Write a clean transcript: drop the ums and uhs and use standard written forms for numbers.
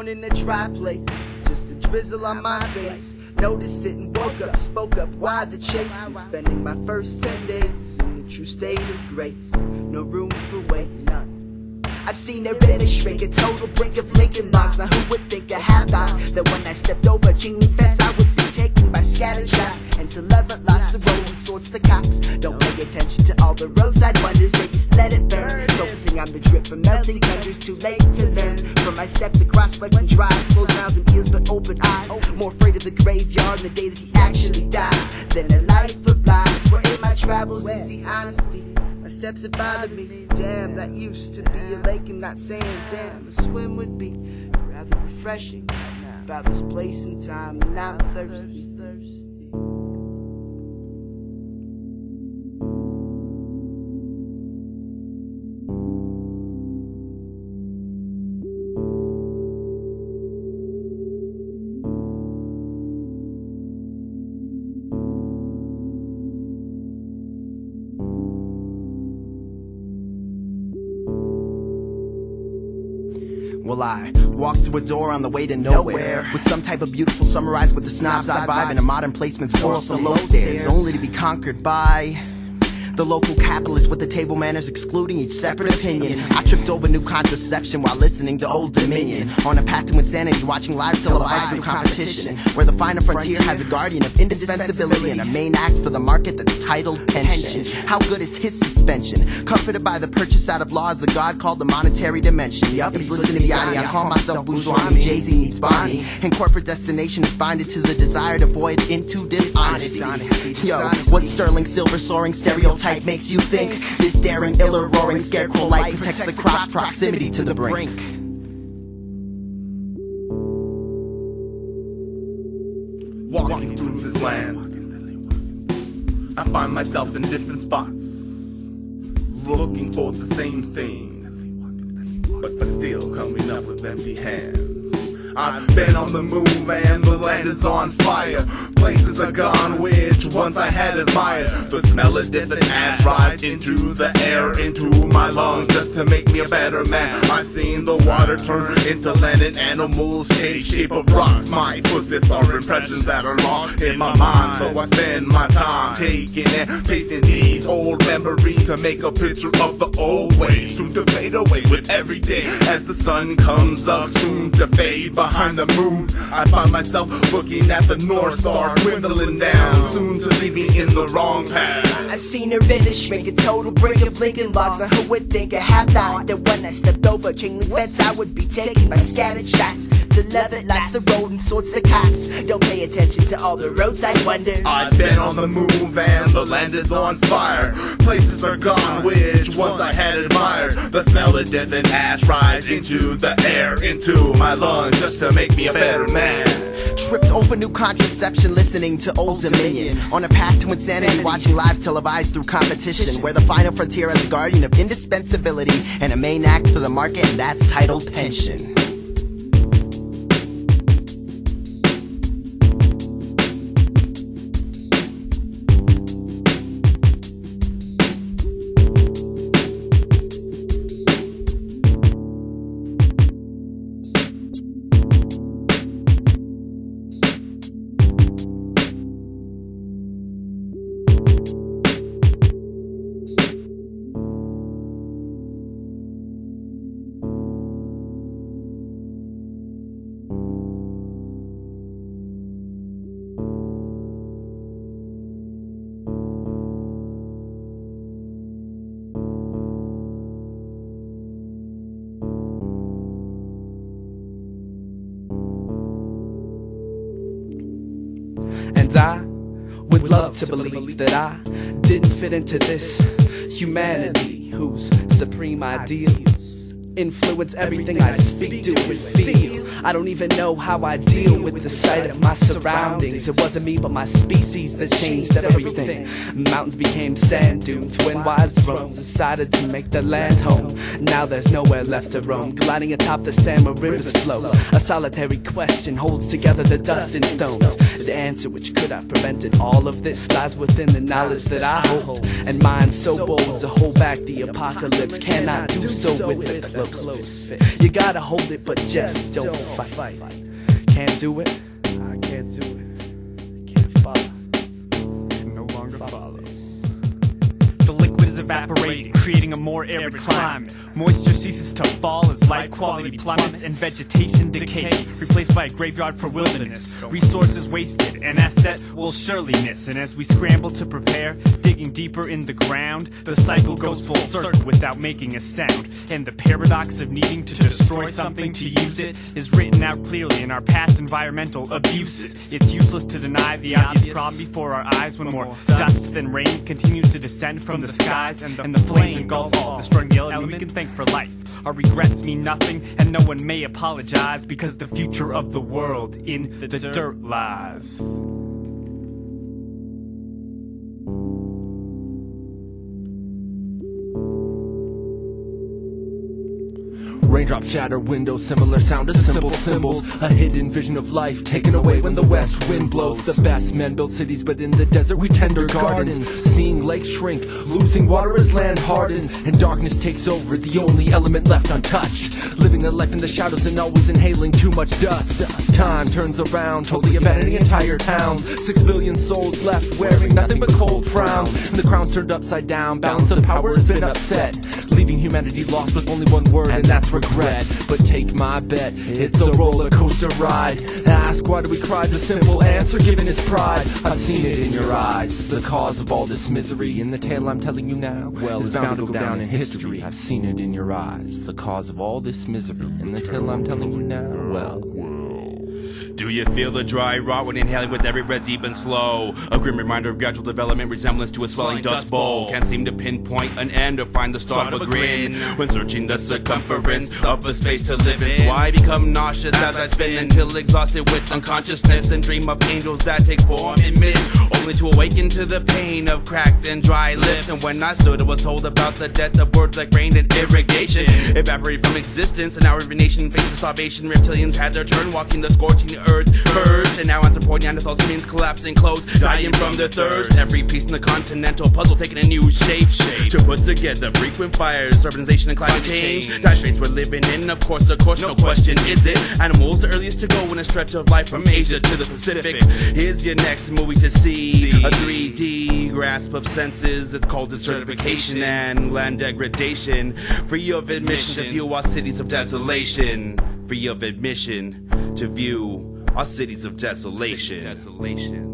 born in a dry place, just a drizzle on my face. Noticed it and woke up, spoke up, why the chase? And spending my first 10 days in a true state of grace. No room for waiting, none. I've seen her in a shrink, a total brink of Lincoln Logs. Now who would think I had thought that when I stepped over a chain link fence I would be taken by scattered shots, and to lever lots the road and sorts the cops. Don't pay attention to all the roadside wonders, they just let it burn. Focusing on the drip from melting thunders, too late to learn. From my steps across sweats and dries, closed mouths and ears but open eyes. More afraid of the graveyard and the day that he actually dies than a life of lies. Where in my travels is the honesty. My steps have bothered me. Damn, that used to be a lake and not sand. Damn, a swim would be rather refreshing. About this place and time, and now I'm thirsty. Well, I walked through a door on the way to nowhere, with some type of beautiful summarized with the snob's eye vibe and a modern placement's oral low stairs, only to be conquered by the local capitalist with the table manners excluding each separate opinion. I tripped over new contraception while listening to Old Dominion, on a path to insanity, watching live televised through competition, where the final frontier has a guardian of indispensability and a main act for the market that's titled pension. How good is his suspension? Comforted by the purchase out of laws the God called the monetary dimension. Yup, he's listening to Yanni, I call myself bourgeois, I mean Jay-Z needs Bonnie, and corporate destination is binded to the desire to void into dishonesty. Yo, what sterling silver soaring stereotype makes you think this daring, iller, roaring scarecrow light protects the crop's proximity to the brink? Walking through this land, I find myself in different spots, looking for the same thing, but still coming up with empty hands. I've been on the move and the land is on fire. Places are gone which once I had admired. The smell of death and ash rise into the air, into my lungs, just to make me a better man. I've seen the water turn into land and animals take shape of rocks. My footsteps are impressions that are lost in my mind, so I spend my time taking and pasting these old memories to make a picture of the old ways, soon to fade away with every day as the sun comes up, soon to fade behind the moon. I find myself looking at the North Star dwindling down, soon to leave me in the wrong path. I've seen her in a shrink, a total brink of Lincoln Logs. Now who would think I had thought that when I stepped over a chain link fence I would be taken by scattered shots, to levitt lights the road and sorts the cops. Don't pay attention to all the roadside wonders. I've been on the move and the land is on fire. Places are gone which once I had admired. The smell of death and ash rise into the air, into my lungs, just to make me a better man. Tripped over new contraception, listening to Old Dominion, on a path to insanity, watching lives televised through competition, where the final frontier has a guardian of indispensability and a main act for the market, and that's titled pension. And I would love to believe that I didn't fit into this humanity whose supreme ideals influence everything I speak, do, and feel. I don't even know how I deal with the sight of my surroundings. It wasn't me but my species that changed everything. Mountains became sand dunes when wise drones decided to make their land home. Now there's nowhere left to roam, gliding atop the sand where rivers flow. A solitary question holds together the dust and stones. The answer which could have prevented all of this lies within the knowledge that I hold, and mind so bold to hold back the apocalypse cannot do so with a close fit. You gotta hold it but just don't fight. Can't do it, I can't do it. Can't follow, can no longer follow. The liquid is evaporating, creating a more arid climate. Moisture ceases to fall as life quality plummets and vegetation decays, replaced by a graveyard for wilderness. Resources wasted, an asset we'll surely miss. And as we scramble to prepare, digging deeper in the ground, the cycle goes full circle without making a sound. And the paradox of needing to destroy something to use it is written out clearly in our past environmental abuses. It's useless to deny the obvious problem before our eyes when more dust than rain continues to descend from the skies, and the flames engulf all, destroying the element we can thank for life. Our regrets mean nothing, and no one may apologize, because the future of the world in the dirt lies. Raindrops shatter windows, similar sound to simple symbols. A hidden vision of life taken away when the west wind blows. The best men build cities, but in the desert we tender gardens. Seeing lakes shrink, losing water as land hardens, and darkness takes over, the only element left untouched. Living a life in the shadows and always inhaling too much dust. Time turns around, totally abandoning entire towns. 6 billion souls left wearing nothing but cold frowns, and the crown's turned upside down. Balance of power has been upset, leaving humanity lost with only one word, and that's regret. But take my bet, it's a roller coaster ride. Ask why do we cry, the simple answer given is pride. I've seen it in your eyes, the cause of all this misery. And the tale I'm telling you now, well, is bound to go down in history. I've seen it in your eyes, the cause of all this misery. And the tale I'm telling you now, well. Do you feel the dry rot when inhaling with every breath deep and slow? A grim reminder of gradual development, resemblance to a swelling dust bowl. Can't seem to pinpoint an end or find the start of a grin when searching the circumference of a space to live in. So I become nauseous as I spin until exhausted with unconsciousness, and dream of angels that take form in mist, only to awaken to the pain of cracked and dry lips. And when I stood, I was told about the death of words like rain and irrigation, evaporated from existence, and our every nation faces starvation. Reptilians had their turn, walking the scorching earth purged, and now anthropoid Neanderthal scenes collapsing close, dying from the thirst. Every piece in the continental puzzle taking a new shape to put together frequent fires, urbanization and climate change. Dire straits we're living in, of course, no question is it. Animals the earliest to go in a stretch of life from Asia to the Pacific. Here's your next movie to see, a 3D grasp of senses. It's called desertification and land degradation. Free of admission to view our cities of desolation. Free of admission to view our cities of desolation.